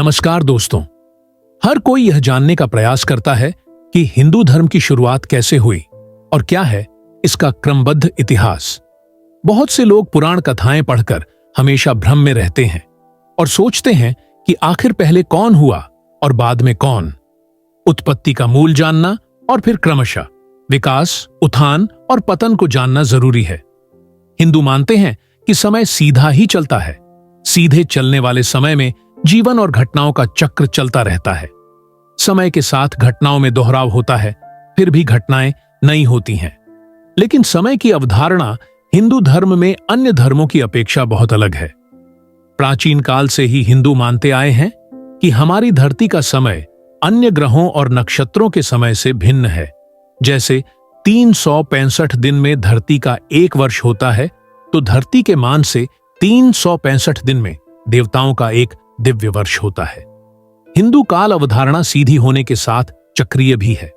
नमस्कार दोस्तों। हर कोई यह जानने का प्रयास करता है कि हिंदू धर्म की शुरुआत कैसे हुई और क्या है इसका क्रमबद्ध इतिहास। बहुत से लोग पुराण कथाएं पढ़कर हमेशा भ्रम में रहते हैं और सोचते हैं कि आखिर पहले कौन हुआ और बाद में कौन। उत्पत्ति का मूल जानना और फिर क्रमशः विकास, उत्थान और पतन को जानना जरूरी है। हिंदू मानते हैं कि समय सीधा ही चलता है। सीधे चलने वाले समय में जीवन और घटनाओं का चक्र चलता रहता है। समय के साथ घटनाओं में दोहराव होता है, फिर भी घटनाएं नई होती हैं। लेकिन समय की अवधारणा हिंदू धर्म में अन्य धर्मों की अपेक्षा बहुत अलग है। प्राचीन काल से ही हिंदू मानते आए हैं कि हमारी धरती का समय अन्य ग्रहों और नक्षत्रों के समय से भिन्न है। जैसे 365 दिन में धरती का एक वर्ष होता है, तो धरती के मान से 365 दिन में देवताओं का एक दिव्य वर्ष होता है। हिंदू काल अवधारणा सीधी होने के साथ चक्रीय भी है।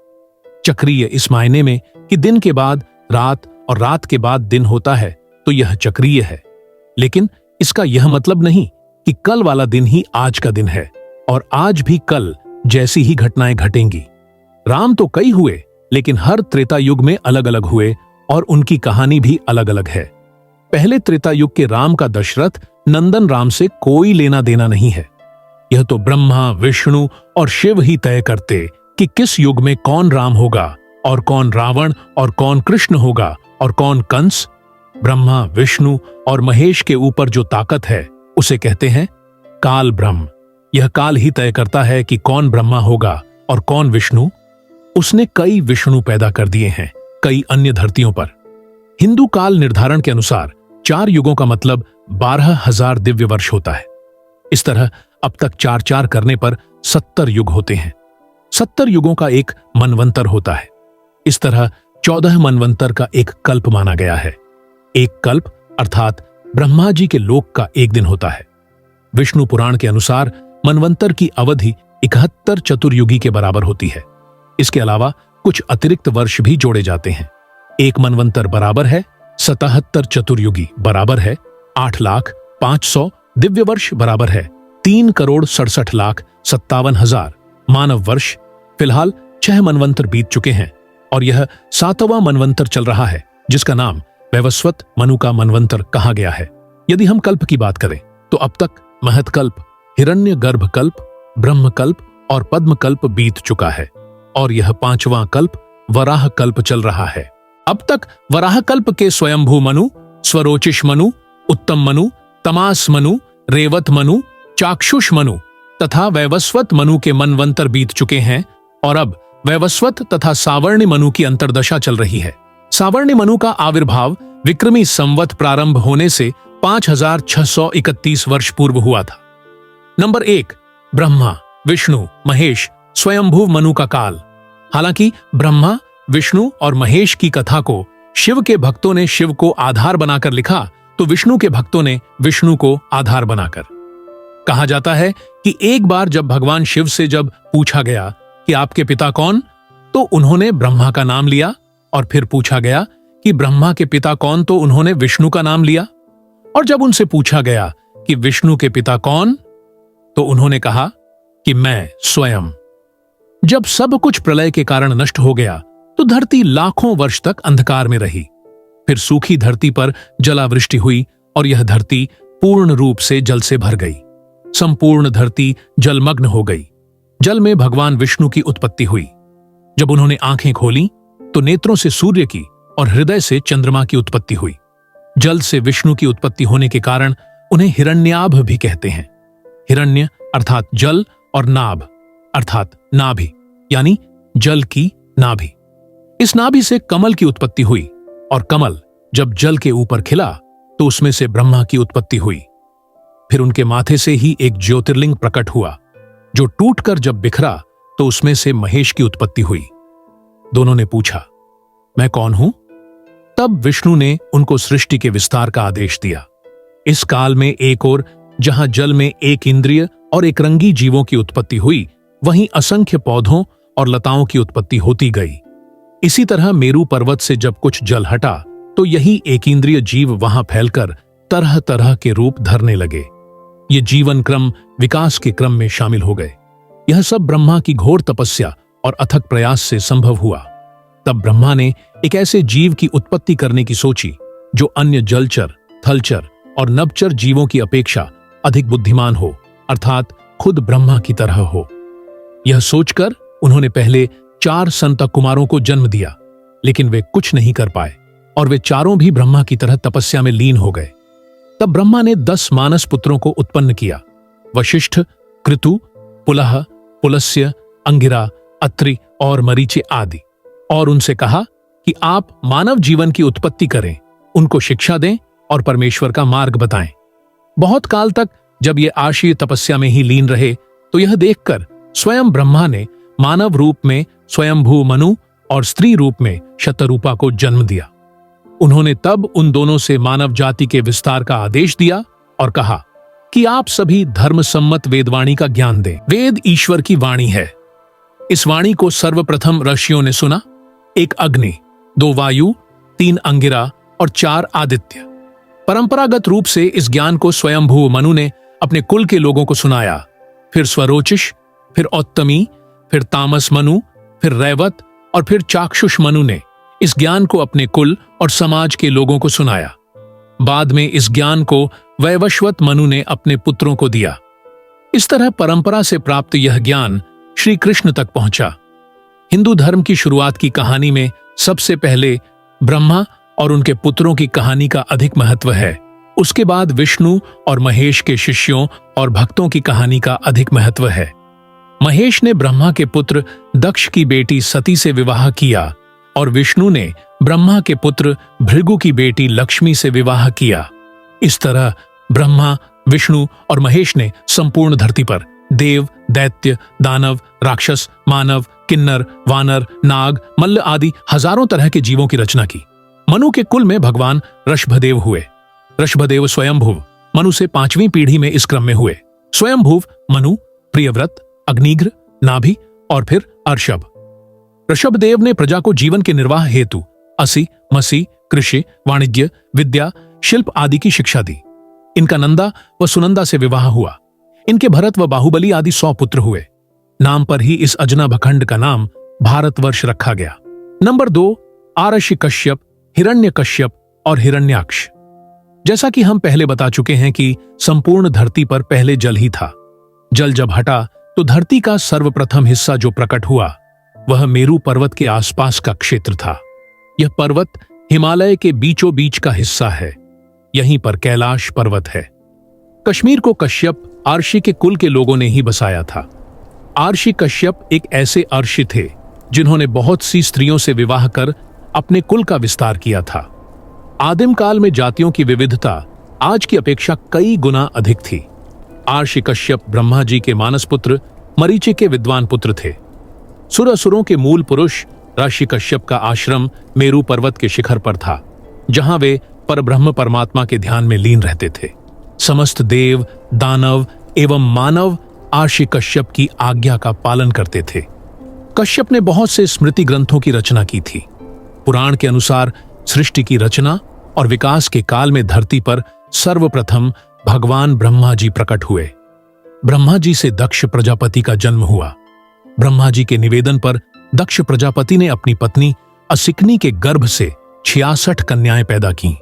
चक्रीय इस मायने में कि दिन के बाद रात और रात के बाद दिन होता है, तो यह चक्रीय है। लेकिन इसका यह मतलब नहीं कि कल वाला दिन ही आज का दिन है और आज भी कल जैसी ही घटनाएं घटेंगी। राम तो कई हुए, लेकिन हर त्रेता युग में अलग अलग हुए और उनकी कहानी भी अलग अलग है। पहले त्रेता युग के राम का दशरथ नंदन राम से कोई लेना देना नहीं है। यह तो ब्रह्मा, विष्णु और शिव ही तय करते कि किस युग में कौन राम होगा और कौन रावण और कौन कृष्ण होगा और कौन कंस। ब्रह्मा, विष्णु और महेश के ऊपर जो ताकत है उसे कहते हैं काल ब्रह्म। यह काल ही तय करता है कि कौन ब्रह्मा होगा और कौन विष्णु। उसने कई विष्णु पैदा कर दिए हैं कई अन्य धरतियों पर। हिंदू काल निर्धारण के अनुसार 4 युगों का मतलब 12,000 दिव्य वर्ष होता है। इस तरह अब तक 4-4 करने पर 70 युग होते हैं। 70 युगों का एक मनवंतर होता है। इस तरह 14 मनवंतर का एक कल्प माना गया है। एक कल्प अर्थात ब्रह्मा जी के लोक का एक दिन होता है। विष्णु पुराण के अनुसार मनवंतर की अवधि 71 चतुर्युगी के बराबर होती है। इसके अलावा कुछ अतिरिक्त वर्ष भी जोड़े जाते हैं। एक मनवंतर बराबर है 77 चतुर्युगी बराबर है 8,05,100 दिव्य वर्ष बराबर है 3,67,57,000 मानव वर्ष। फिलहाल 6 मनवंतर बीत चुके हैं और यह 7वां मनवंतर चल रहा है, जिसका नाम वैवस्वत मनु का मनवंतर कहा गया है। यदि हम कल्प की बात करें तो अब तक महत्कल्प, हिरण्यगर्भ कल्प, ब्रह्मकल्प और पद्मकल्प बीत चुका है और यह 5वां कल्प वराह कल्प चल रहा है। अब तक वराह कल्प के स्वयंभू मनु, स्वरोचिष मनु, उत्तम मनु, तमास मनु, रेवत मनु, चाक्षुष मनु तथा वैवस्वत मनु के मनवंतर बीत चुके हैं और अब वैवस्वत तथा सावर्णी मनु की अंतर्दशा चल रही है। सावर्णी मनु का आविर्भाव विक्रमी संवत प्रारंभ होने से 5,631 वर्ष पूर्व हुआ था। नंबर 1, ब्रह्मा, विष्णु, महेश, स्वयंभू मनु का काल। हालांकि ब्रह्मा, विष्णु और महेश की कथा को शिव के भक्तों ने शिव को आधार बनाकर लिखा, तो विष्णु के भक्तों ने विष्णु को आधार बनाकर। कहा जाता है कि एक बार जब भगवान शिव से जब पूछा गया कि आपके पिता कौन, तो उन्होंने ब्रह्मा का नाम लिया और फिर पूछा गया कि ब्रह्मा के पिता कौन, तो उन्होंने विष्णु का नाम लिया। और जब उनसे पूछा गया कि विष्णु के पिता कौन, तो उन्होंने कहा कि मैं स्वयं। जब सब कुछ प्रलय के कारण नष्ट हो गया तो धरती लाखों वर्ष तक अंधकार में रही। फिर सूखी धरती पर जलावृष्टि हुई और यह धरती पूर्ण रूप से जल से भर गई। संपूर्ण धरती जलमग्न हो गई। जल में भगवान विष्णु की उत्पत्ति हुई। जब उन्होंने आंखें खोली तो नेत्रों से सूर्य की और हृदय से चंद्रमा की उत्पत्ति हुई। जल से विष्णु की उत्पत्ति होने के कारण उन्हें हिरण्याभ भी कहते हैं। हिरण्य अर्थात जल और नाभ अर्थात नाभि, यानी जल की नाभि। इस नाभि से कमल की उत्पत्ति हुई और कमल जब जल के ऊपर खिला तो उसमें से ब्रह्मा की उत्पत्ति हुई। फिर उनके माथे से ही एक ज्योतिर्लिंग प्रकट हुआ, जो टूटकर जब बिखरा तो उसमें से महेश की उत्पत्ति हुई। दोनों ने पूछा, मैं कौन हूं? तब विष्णु ने उनको सृष्टि के विस्तार का आदेश दिया। इस काल में एक ओर जहां जल में एक इंद्रिय और एक रंगी जीवों की उत्पत्ति हुई, वहीं असंख्य पौधों और लताओं की उत्पत्ति होती गई। इसी तरह मेरू पर्वत से जब कुछ जल हटा तो यही एक इंद्रिय जीव वहां फैलकर तरह तरह के रूप धरने लगे। ये जीवन क्रम विकास के क्रम में शामिल हो गए। यह सब ब्रह्मा की घोर तपस्या और अथक प्रयास से संभव हुआ। तब ब्रह्मा ने एक ऐसे जीव की उत्पत्ति करने की सोची जो अन्य जलचर, थलचर और नभचर जीवों की अपेक्षा अधिक बुद्धिमान हो, अर्थात खुद ब्रह्मा की तरह हो। यह सोचकर उन्होंने पहले 4 संतक कुमारों को जन्म दिया, लेकिन वे कुछ नहीं कर पाए और वे चारों भी ब्रह्मा की तरह तपस्या में लीन हो गए। तब ब्रह्मा ने 10 मानस पुत्रों को उत्पन्न किया, वशिष्ठ, कृतु, पुलह, पुलस्त्य, अंगिरा, अत्रि और मरीचि आदि, और उनसे कहा कि आप मानव जीवन की उत्पत्ति करें, उनको शिक्षा दें और परमेश्वर का मार्ग बताएं। बहुत काल तक जब ये आशीय तपस्या में ही लीन रहे तो यह देखकर स्वयं ब्रह्मा ने मानव रूप में स्वयंभू मनु और स्त्री रूप में शतरूपा को जन्म दिया। उन्होंने तब उन दोनों से मानव जाति के विस्तार का आदेश दिया और कहा कि आप सभी धर्मसम्मत वेदवाणी का ज्ञान दें। वेद ईश्वर की वाणी है। इस वाणी को सर्वप्रथम ऋषियों ने सुना। 1 अग्नि, 2 वायु, 3 अंगिरा और 4 आदित्य। परंपरागत रूप से इस ज्ञान को स्वयंभू मनु ने अपने कुल के लोगों को सुनाया, फिर स्वरोचिष, फिर औत्तमी, फिर तामस मनु, फिर रैवत और फिर चाक्षुष मनु ने इस ज्ञान को अपने कुल और समाज के लोगों को सुनाया। बाद में इस ज्ञान को वैवस्वत मनु ने अपने पुत्रों को दिया। इस तरह परंपरा से प्राप्त यह ज्ञान श्री कृष्ण तक पहुंचा। हिंदू धर्म की शुरुआत की कहानी में सबसे पहले ब्रह्मा और उनके पुत्रों की कहानी का अधिक महत्व है। उसके बाद विष्णु और महेश के शिष्यों और भक्तों की कहानी का अधिक महत्व है। महेश ने ब्रह्मा के पुत्र दक्ष की बेटी सती से विवाह किया और विष्णु ने ब्रह्मा के पुत्र भृगु की बेटी लक्ष्मी से विवाह किया। इस तरह ब्रह्मा, विष्णु और महेश ने संपूर्ण धरती पर देव, दैत्य, दानव, राक्षस, मानव, किन्नर, वानर, नाग, मल्ल आदि हजारों तरह के जीवों की रचना की। मनु के कुल में भगवान ऋषभदेव हुए। ऋषभदेव स्वयंभुव मनु से 5वीं पीढ़ी में इस क्रम में हुए। स्वयंभुव मनु, प्रियव्रत, अग्निघ्र, नाभि और फिर अर्षभ। ऋषभदेव ने प्रजा को जीवन के निर्वाह हेतु असी, मसी, कृषि, वाणिज्य, विद्या, शिल्प आदि की शिक्षा दी। इनका नंदा व सुनंदा से विवाह हुआ। इनके भरत व बाहुबली आदि 100 पुत्र हुए। नाम पर ही इस अजना भखंड का नाम भारतवर्ष रखा गया। नंबर 2, आरषि कश्यप, हिरण्यकश्यप और हिरण्याक्ष। जैसा कि हम पहले बता चुके हैं कि संपूर्ण धरती पर पहले जल ही था। जल जब हटा तो धरती का सर्वप्रथम हिस्सा जो प्रकट हुआ वह मेरू पर्वत के आसपास का क्षेत्र था। यह पर्वत हिमालय के बीचों बीच का हिस्सा है। यहीं पर कैलाश पर्वत है। कश्मीर को कश्यप आर्षि के कुल के लोगों ने ही बसाया था। आर्षि कश्यप एक ऐसे अर्षि थे जिन्होंने बहुत सी स्त्रियों से विवाह कर अपने कुल का विस्तार किया था। आदिम काल में जातियों की विविधता आज की अपेक्षा कई गुना अधिक थी। आर्षि कश्यप ब्रह्मा जी के मानस पुत्र, मरीचि के विद्वान पुत्र थे। सुर-असुरों के मूल पुरुष ऋषि कश्यप का आश्रम मेरू पर्वत के शिखर पर था, जहां वे परब्रह्म परमात्मा के ध्यान में लीन रहते थे। समस्त देव, दानव एवं मानव आर्षि कश्यप की आज्ञा का पालन करते थे। कश्यप ने बहुत से स्मृति ग्रंथों की रचना की थी। पुराण के अनुसार सृष्टि की रचना और विकास के काल में धरती पर सर्वप्रथम भगवान ब्रह्मा जी प्रकट हुए। ब्रह्मा जी से दक्ष प्रजापति का जन्म हुआ। ब्रह्मा जी के निवेदन पर दक्ष प्रजापति ने अपनी पत्नी असिकनी के गर्भ से 66 कन्याएं पैदा की।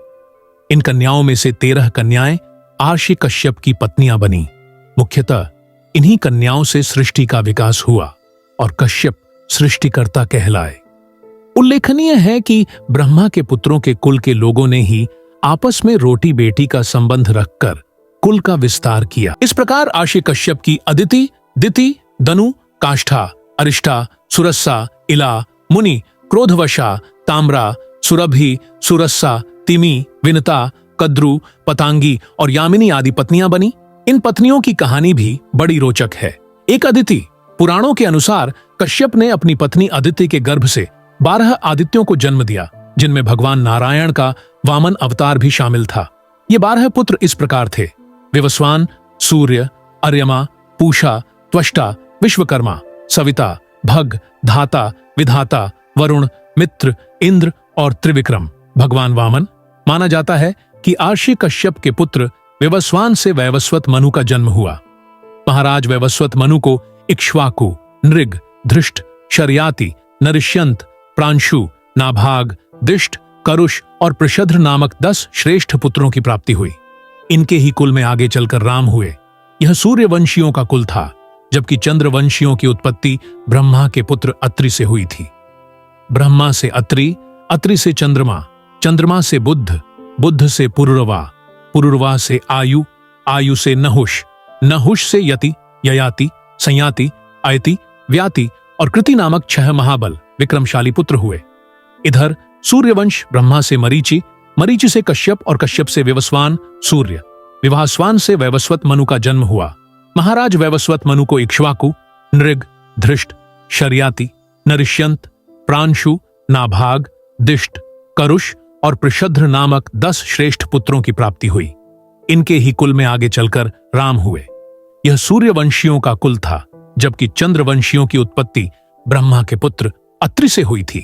इन कन्याओं में से 13 कन्याएं आर्षि कश्यप की पत्नियां बनी। मुख्यतः इन्हीं कन्याओं से सृष्टि का विकास हुआ और कश्यप सृष्टिकर्ता कहलाए। उल्लेखनीय है कि ब्रह्मा के पुत्रों के कुल के लोगों ने ही आपस में रोटी बेटी का संबंध रखकर कुल का विस्तार किया। इस प्रकार आर्षि कश्यप की अदिति, दिति, दनु, काष्ठा, अरिष्टा, सुरस्सा, इला, मुनि, क्रोधवशा, ताम्रा, सुरभि, सुरस्सा, तिमी, विनता, कद्रु, पतांगी और यामिनी आदि पत्नियां बनी। इन पत्नियों की कहानी भी बड़ी रोचक है। एक अदिति, पुराणों के अनुसार कश्यप ने अपनी पत्नी अदिति के गर्भ से 12 आदित्यों को जन्म दिया, जिनमें भगवान नारायण का वामन अवतार भी शामिल था। ये 12 पुत्र इस प्रकार थे: विवस्वान, सूर्य, अर्यमा, पूषा, त्वष्टा, विश्वकर्मा, सविता, भग, धाता, विधाता, वरुण, मित्र, इंद्र और त्रिविक्रम। भगवान वामन माना जाता है कि आर्षि कश्यप के पुत्र विवस्वान से वैवस्वत मनु का जन्म हुआ। महाराज वैवस्वत मनु को इक्ष्वाकु, नृग, धृष्ट, शर्याति, नरिष्यंत, प्रांशु, नाभाग, दिष्ट, करुष और प्रशद्र नामक 10 श्रेष्ठ पुत्रों की प्राप्ति हुई। इनके ही कुल में आगे चलकर राम हुए। यह सूर्यवंशियों का कुल था, जबकि चंद्रवंशियों की उत्पत्ति ब्रह्मा के पुत्र अत्रि से हुई थी। ब्रह्मा से अत्रि, अत्रि से चंद्रमा, चंद्रमा से बुध, बुध से पुरुरवा, पुरुरवा से आयु, आयु से नहुष, नहुष से यति, ययाति, संयाति, अयति, व्याति और कृति नामक 6 महाबल विक्रमशाली पुत्र हुए। इधर सूर्यवंश ब्रह्मा से मरीचि, मरीचि से कश्यप और कश्यप से विवस्वान सूर्य, विवास्वान से वैवस्वत मनु का जन्म हुआ। महाराज वैवस्वत मनु को इक्ष्वाकु, नृग, धृष्ट, शर्याति, नरिष्यंत, प्रांशु, नाभाग, दिष्ट, करुष और प्रशद्र नामक 10 श्रेष्ठ पुत्रों की प्राप्ति हुई। इनके ही कुल में आगे चलकर राम हुए। यह सूर्यवंशियों का कुल था, जबकि चंद्रवंशियों की उत्पत्ति ब्रह्मा के पुत्र अत्रि से हुई थी।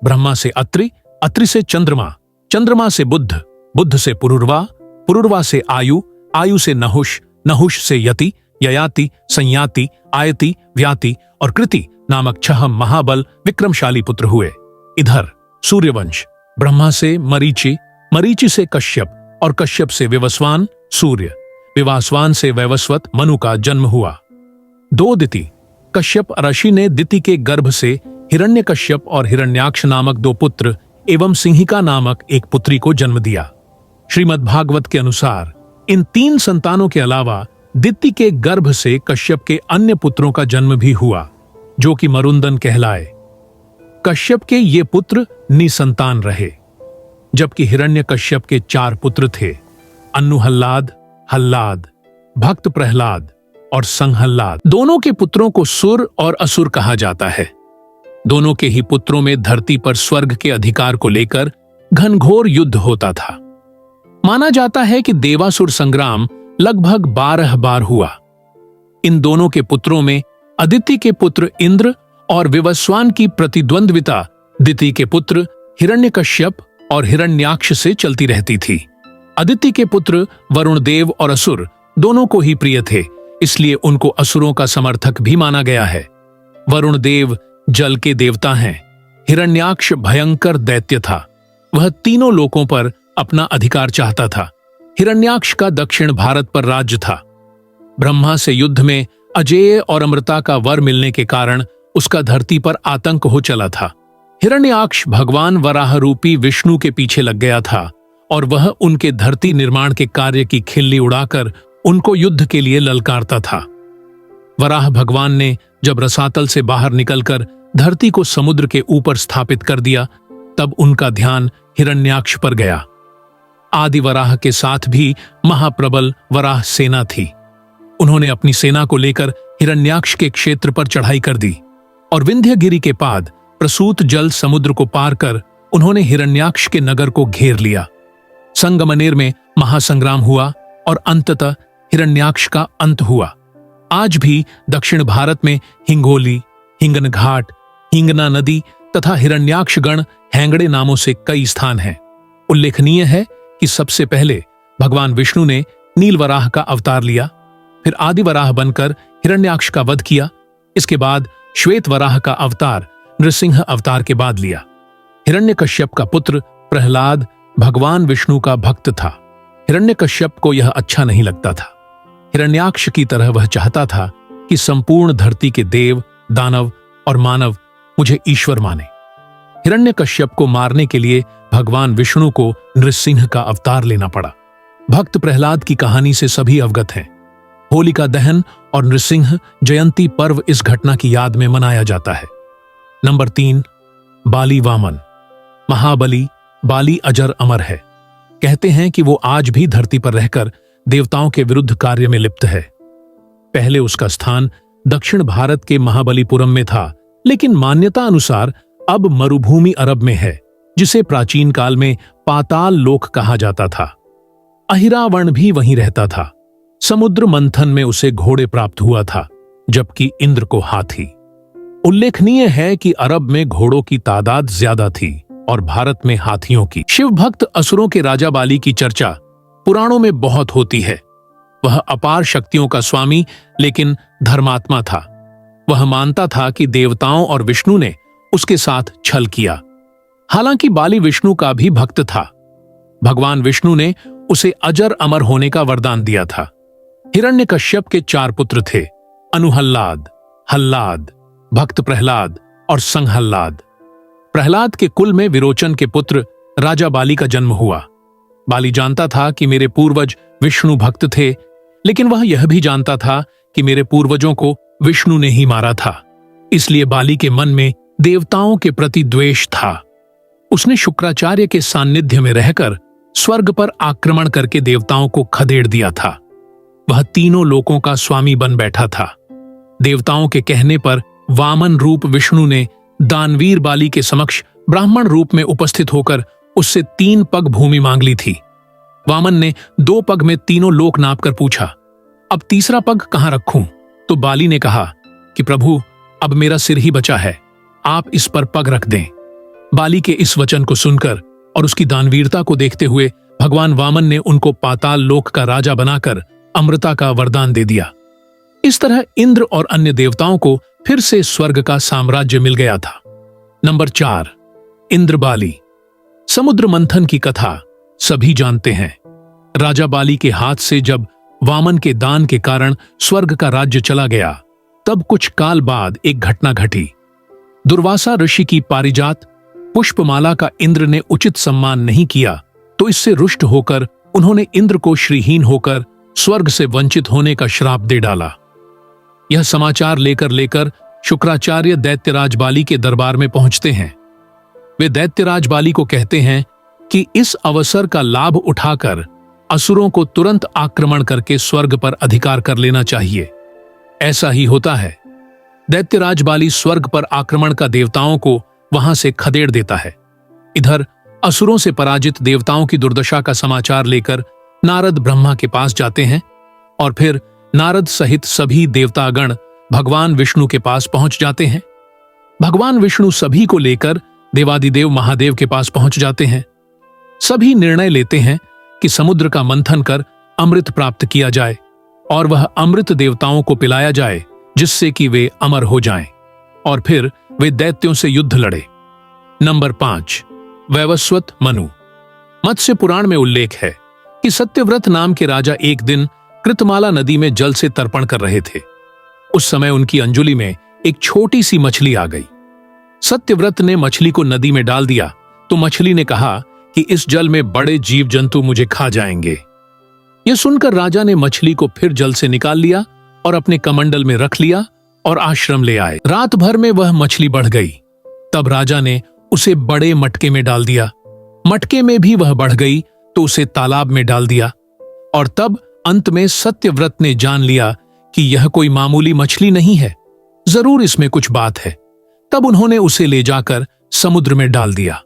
ब्रह्मा से अत्रि, अत्रि से चंद्रमा, चंद्रमा से बुध, बुध से पुरुरवा, पुरुरवा से आयु, आयु से नहुष, नहुष से यति, ययाति, संयाति, आयति, व्याति और कृति नामक 6 महाबल विक्रमशाली पुत्र हुए। इधर सूर्यवंश ब्रह्मा से मरीचि, मरीचि से कश्यप और कश्यप से विवस्वान सूर्य, विवास्वान से वैवस्वत मनु का जन्म हुआ। 2 दिति, कश्यप ऋषि ने दिति के गर्भ से हिरण्यकश्यप और हिरण्याक्ष नामक 2 पुत्र एवं सिंहिका नामक एक पुत्री को जन्म दिया। श्रीमद् भागवत के अनुसार इन 3 संतानों के अलावा दिति के गर्भ से कश्यप के अन्य पुत्रों का जन्म भी हुआ, जो कि मरुंदन कहलाए। कश्यप के ये पुत्र निसंतान रहे, जबकि हिरण्यकश्यप के 4 पुत्र थे, अन्नुहल्लाद, हल्लाद, भक्त प्रहलाद और संहल्लाद। दोनों के पुत्रों को सुर और असुर कहा जाता है। दोनों के ही पुत्रों में धरती पर स्वर्ग के अधिकार को लेकर घनघोर युद्ध होता था। माना जाता है कि देवासुर संग्राम लगभग 12 बार हुआ। इन दोनों के पुत्रों में अदिति के पुत्र इंद्र और विवस्वान की प्रतिद्वंद्विता दिति के पुत्र हिरण्यकश्यप और हिरण्याक्ष से चलती रहती थी। अदिति के पुत्र वरुण देव और असुर दोनों को ही प्रिय थे, इसलिए उनको असुरों का समर्थक भी माना गया है। वरुण देव जल के देवता हैं। हिरण्याक्ष भयंकर दैत्य था। वह तीनों लोकों पर अपना अधिकार चाहता था। हिरण्याक्ष का दक्षिण भारत पर राज्य था। ब्रह्मा से युद्ध में अजेय और अमृता का वर मिलने के कारण उसका धरती पर आतंक हो चला था। हिरण्याक्ष भगवान वराह रूपी विष्णु के पीछे लग गया था और वह उनके धरती निर्माण के कार्य की खिल्ली उड़ाकर उनको युद्ध के लिए ललकारता था। वराह भगवान ने जब रसातल से बाहर निकलकर धरती को समुद्र के ऊपर स्थापित कर दिया, तब उनका ध्यान हिरण्याक्ष पर गया। आदि वराह के साथ भी महाप्रबल वराह सेना थी। उन्होंने अपनी सेना को लेकर हिरण्याक्ष के क्षेत्र पर चढ़ाई कर दी और विंध्यगिरि के पाद प्रसूत जल समुद्र को पार कर उन्होंने हिरण्याक्ष के नगर को घेर लिया। संगमनेर में महासंग्राम हुआ और अंततः हिरण्याक्ष का अंत हुआ। आज भी दक्षिण भारत में हिंगोली, हिंगन घाट, हिंगना नदी तथा हिरण्याक्ष गण हैंगड़े नामों से कई स्थान हैं। उल्लेखनीय है कि सबसे पहले भगवान विष्णु ने नीलवराह का अवतार लिया, फिर आदिवराह बनकर हिरण्याक्ष का वध किया। इसके बाद श्वेतवराह का अवतार नृसिंह अवतार के बाद लिया। हिरण्यकश्यप का पुत्र प्रहलाद भगवान विष्णु का भक्त था। हिरण्यकश्यप को यह अच्छा नहीं लगता था। हिरण्याक्ष की तरह वह चाहता था कि संपूर्ण धरती के देव, दानव और मानव मुझे ईश्वर माने। हिरण्यकश्यप को मारने के लिए भगवान विष्णु को नृसिंह का अवतार लेना पड़ा। भक्त प्रहलाद की कहानी से सभी अवगत हैं। होलिका दहन और नृसिंह जयंती पर्व इस घटना की याद में मनाया जाता है। नंबर 3, बाली वामन। महाबली बाली अजर अमर है। कहते हैं कि वो आज भी धरती पर रहकर देवताओं के विरुद्ध कार्य में लिप्त है। पहले उसका स्थान दक्षिण भारत के महाबलीपुरम में था, लेकिन मान्यता अनुसार अब मरुभूमि अरब में है, जिसे प्राचीन काल में पाताल लोक कहा जाता था। अहिरावण भी वहीं रहता था। समुद्र मंथन में उसे घोड़े प्राप्त हुआ था, जबकि इंद्र को हाथी। उल्लेखनीय है कि अरब में घोड़ों की तादाद ज्यादा थी और भारत में हाथियों की। शिव भक्त असुरों के राजा बाली की चर्चा पुराणों में बहुत होती है। वह अपार शक्तियों का स्वामी लेकिन धर्मात्मा था। वह मानता था कि देवताओं और विष्णु ने उसके साथ छल किया। हालांकि बाली विष्णु का भी भक्त था। भगवान विष्णु ने उसे अजर अमर होने का वरदान दिया था। हिरण्यकश्यप के 4 पुत्र थे, अनुहल्लाद, हल्लाद, भक्त प्रहलाद और संहल्लाद। प्रहलाद के कुल में विरोचन के पुत्र राजा बाली का जन्म हुआ। बाली जानता था कि मेरे पूर्वज विष्णु भक्त थे, लेकिन वह यह भी जानता था कि मेरे पूर्वजों को विष्णु ने ही मारा था। इसलिए बाली के मन में देवताओं के प्रति द्वेष था। उसने शुक्राचार्य के सान्निध्य में रहकर स्वर्ग पर आक्रमण करके देवताओं को खदेड़ दिया था। वह तीनों लोकों का स्वामी बन बैठा था। देवताओं के कहने पर वामन रूप विष्णु ने दानवीर बाली के समक्ष ब्राह्मण रूप में उपस्थित होकर उससे 3 पग भूमि मांग ली थी। वामन ने 2 पग में तीनों लोक नापकर पूछा, अब तीसरा पग कहां रखूं? तो बाली ने कहा कि प्रभु, अब मेरा सिर ही बचा है, आप इस पर पग रख दें। बाली के इस वचन को सुनकर और उसकी दानवीरता को देखते हुए भगवान वामन ने उनको पाताल लोक का राजा बनाकर अमृता का वरदान दे दिया। इस तरह इंद्र और अन्य देवताओं को फिर से स्वर्ग का साम्राज्य मिल गया था। नंबर 4, इंद्र बाली। समुद्र मंथन की कथा सभी जानते हैं। राजा बाली के हाथ से जब वामन के दान के कारण स्वर्ग का राज्य चला गया, तब कुछ काल बाद एक घटना घटी। दुर्वासा ऋषि की पारिजात पुष्पमाला का इंद्र ने उचित सम्मान नहीं किया, तो इससे रुष्ट होकर उन्होंने इंद्र को श्रीहीन होकर स्वर्ग से वंचित होने का श्राप दे डाला। यह समाचार लेकर शुक्राचार्य दैत्यराज बाली के दरबार में पहुंचते हैं। वे दैत्यराज बाली को कहते हैं कि इस अवसर का लाभ उठाकर असुरों को तुरंत आक्रमण करके स्वर्ग पर अधिकार कर लेना चाहिए। ऐसा ही होता है। दैत्यराज बाली स्वर्ग पर आक्रमण का देवताओं को वहां से खदेड़ देता है। इधर असुरों से पराजित देवताओं की दुर्दशा का समाचार लेकर नारद ब्रह्मा के पास जाते हैं और फिर नारद सहित सभी देवतागण भगवान विष्णु के पास पहुंच जाते हैं। भगवान विष्णु सभी को लेकर देवादिदेव महादेव के पास पहुंच जाते हैं। सभी निर्णय लेते हैं कि समुद्र का मंथन कर अमृत प्राप्त किया जाए और वह अमृत देवताओं को पिलाया जाए, जिससे कि वे अमर हो जाएं और फिर वे दैत्यों से युद्ध लड़े। नंबर 5, वैवस्वत मनु। मत्स्य पुराण में उल्लेख है कि सत्यव्रत नाम के राजा एक दिन कृतमाला नदी में जल से तर्पण कर रहे थे। उस समय उनकी अंजुली में एक छोटी सी मछली आ गई। सत्यव्रत ने मछली को नदी में डाल दिया तो मछली ने कहा कि इस जल में बड़े जीव जंतु मुझे खा जाएंगे। यह सुनकर राजा ने मछली को फिर जल से निकाल लिया और अपने कमंडल में रख लिया और आश्रम ले आए। रात भर में वह मछली बढ़ गई। तब राजा ने उसे बड़े मटके में डाल दिया। मटके में भी वह बढ़ गई तो उसे तालाब में डाल दिया और तब अंत में सत्यव्रत ने जान लिया कि यह कोई मामूली मछली नहीं है, जरूर इसमें कुछ बात है। तब उन्होंने उसे ले जाकर समुद्र में डाल दिया।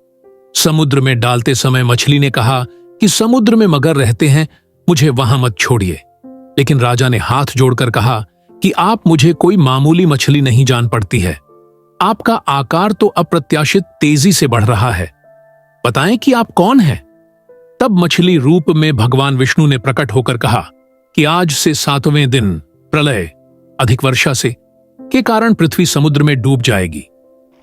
समुद्र में डालते समय मछली ने कहा कि समुद्र में मगर रहते हैं, मुझे वहां मत छोड़िए। लेकिन राजा ने हाथ जोड़कर कहा कि आप मुझे कोई मामूली मछली नहीं जान पड़ती है। आपका आकार तो अप्रत्याशित तेजी से बढ़ रहा है, बताएं कि आप कौन हैं। तब मछली रूप में भगवान विष्णु ने प्रकट होकर कहा कि आज से 7वें दिन प्रलय अधिक वर्षा से के कारण पृथ्वी समुद्र में डूब जाएगी।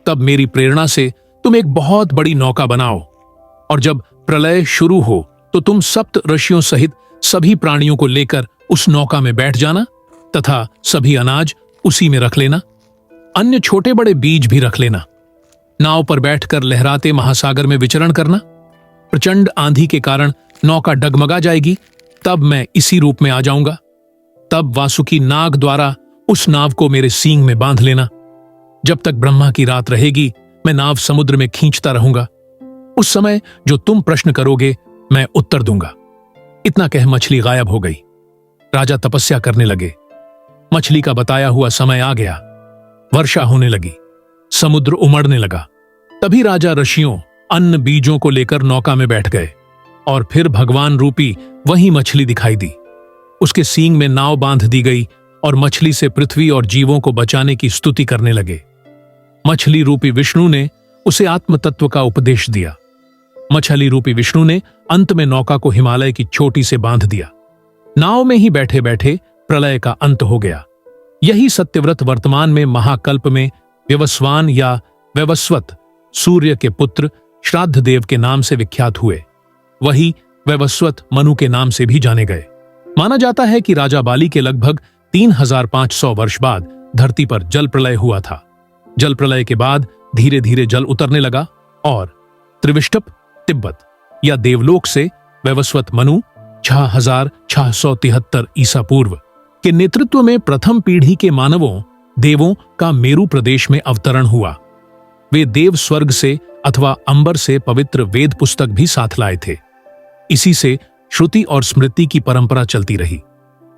तब मेरी प्रेरणा से तुम एक बहुत बड़ी नौका बनाओ और जब प्रलय शुरू हो तो तुम सप्त ऋषियों सहित सभी प्राणियों को लेकर उस नौका में बैठ जाना तथा सभी अनाज उसी में रख लेना। अन्य छोटे बड़े बीज भी रख लेना। नाव पर बैठकर लहराते महासागर में विचरण करना। प्रचंड आंधी के कारण नौका डगमगा जाएगी, तब मैं इसी रूप में आ जाऊंगा। तब वासुकी नाग द्वारा उस नाव को मेरे सींग में बांध लेना। जब तक ब्रह्मा की रात रहेगी मैं नाव समुद्र में खींचता रहूंगा। उस समय जो तुम प्रश्न करोगे मैं उत्तर दूंगा। इतना कह मछली गायब हो गई। राजा तपस्या करने लगे। मछली का बताया हुआ समय आ गया। वर्षा होने लगी, समुद्र उमड़ने लगा। तभी राजा ऋषियों अन्न बीजों को लेकर नौका में बैठ गए और फिर भगवान रूपी वही मछली दिखाई दी। उसके सींग में नाव बांध दी गई और मछली से पृथ्वी और जीवों को बचाने की स्तुति करने लगे। मछली रूपी विष्णु ने उसे आत्म तत्व का उपदेश दिया। मछली रूपी विष्णु ने अंत में नौका को हिमालय की चोटी से बांध दिया। नाव में ही बैठे बैठे प्रलय का अंत हो गया। यही सत्यव्रत वर्तमान में महाकल्प में व्यवस्वान या वैवस्वत सूर्य के पुत्र श्राद्ध देव के नाम से विख्यात हुए। वही वैवस्वत मनु के नाम से भी जाने गए। माना जाता है कि राजा बाली के लगभग 3500 वर्ष बाद धरती पर जल प्रलय हुआ था। जल प्रलय के बाद धीरे धीरे जल उतरने लगा और त्रिविष्टप तिब्बत या देवलोक से वैवस्वत मनु 6673 ईसा पूर्व के नेतृत्व में प्रथम पीढ़ी के मानवों देवों का मेरु प्रदेश में अवतरण हुआ। वे देव स्वर्ग से अथवा अंबर से पवित्र वेद पुस्तक भी साथ लाए थे। इसी से श्रुति और स्मृति की परंपरा चलती रही।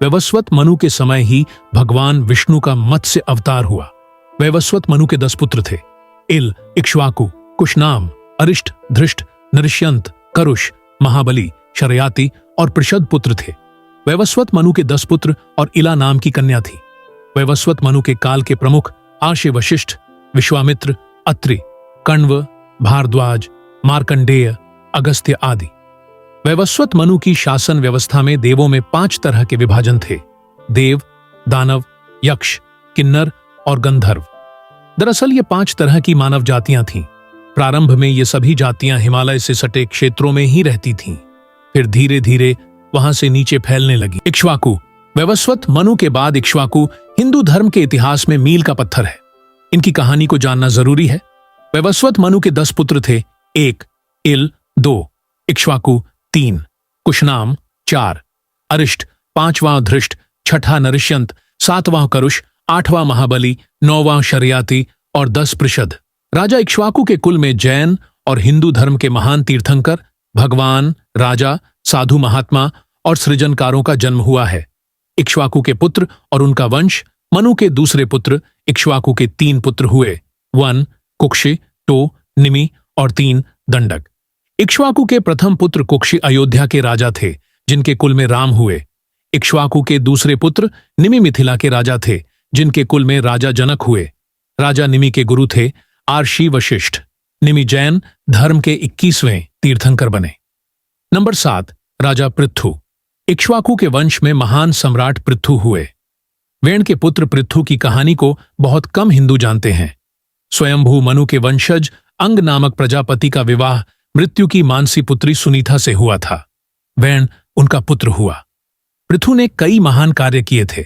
वैवस्वत मनु के समय ही भगवान विष्णु का मत्स्य अवतार हुआ। वैवस्वत मनु के 10 पुत्र थे। इल, इक्ष्वाकु, कुशनाम, अरिष्ट, धृष्ट, नृष्यंत, करुष, महाबली, शरयाति और पृषद पुत्र थे। वैवस्वत मनु के 10 पुत्र और इला नाम की कन्या थी। वैवस्वत मनु के काल के प्रमुख आर्षे, वशिष्ठ, विश्वामित्र, अत्रि, कण्व, भारद्वाज, मार्कंडेय, अगस्त्य आदि। वैवस्वत मनु की शासन व्यवस्था में देवों में 5 तरह के विभाजन थे: देव, दानव, यक्ष, किन्नर और गंधर्व। दरअसल ये 5 तरह की मानव जातियां थीं। प्रारंभ में ये सभी जातियां हिमालय से सटे क्षेत्रों में ही रहती थीं। फिर धीरे धीरे वहां से नीचे फैलने लगी। इक्ष्वाकु। वैवस्वत मनु के बाद इक्ष्वाकु हिंदू धर्म के इतिहास में मील का पत्थर है। इनकी कहानी को जानना जरूरी है। वैवस्वत मनु के 10 पुत्र थे। 1 इल, 2 इक्ष्वाकु, 3 कुशनाम, 4 अरिष्ट, 5वां धृष्ट, 6ठा नृष्यंत, 7वां करुष, 8वां महाबली, 9वां शरयाति और 10 पृषद। राजा इक्ष्वाकु के कुल में जैन और हिंदू धर्म के महान तीर्थंकर, भगवान, राजा, साधु महात्मा और सृजनकारों का जन्म हुआ है। इक्ष्वाकु के पुत्र और उनका वंश मनु के दूसरे पुत्र इक्ष्वाकु के 3 पुत्र हुए: 1 कुक्षि, 2 निमि और 3 दंडक। इक्ष्वाकु के प्रथम पुत्र कुक्षि अयोध्या के राजा थे, जिनके कुल में राम हुए। इक्ष्वाकु के दूसरे पुत्र निमि मिथिला के राजा थे, जिनके कुल में राजा जनक हुए। राजा निमि के गुरु थे आर्षि वशिष्ठ। निमि जैन धर्म के 21वें तीर्थंकर बने। नंबर 7 राजा पृथु। इक्ष्वाकु के वंश में महान सम्राट पृथु हुए। वेण के पुत्र पृथु की कहानी को बहुत कम हिंदू जानते हैं। स्वयंभू मनु के वंशज अंग नामक प्रजापति का विवाह मृत्यु की मानसी पुत्री सुनीता से हुआ था। वेण उनका पुत्र हुआ। पृथु ने कई महान कार्य किए थे।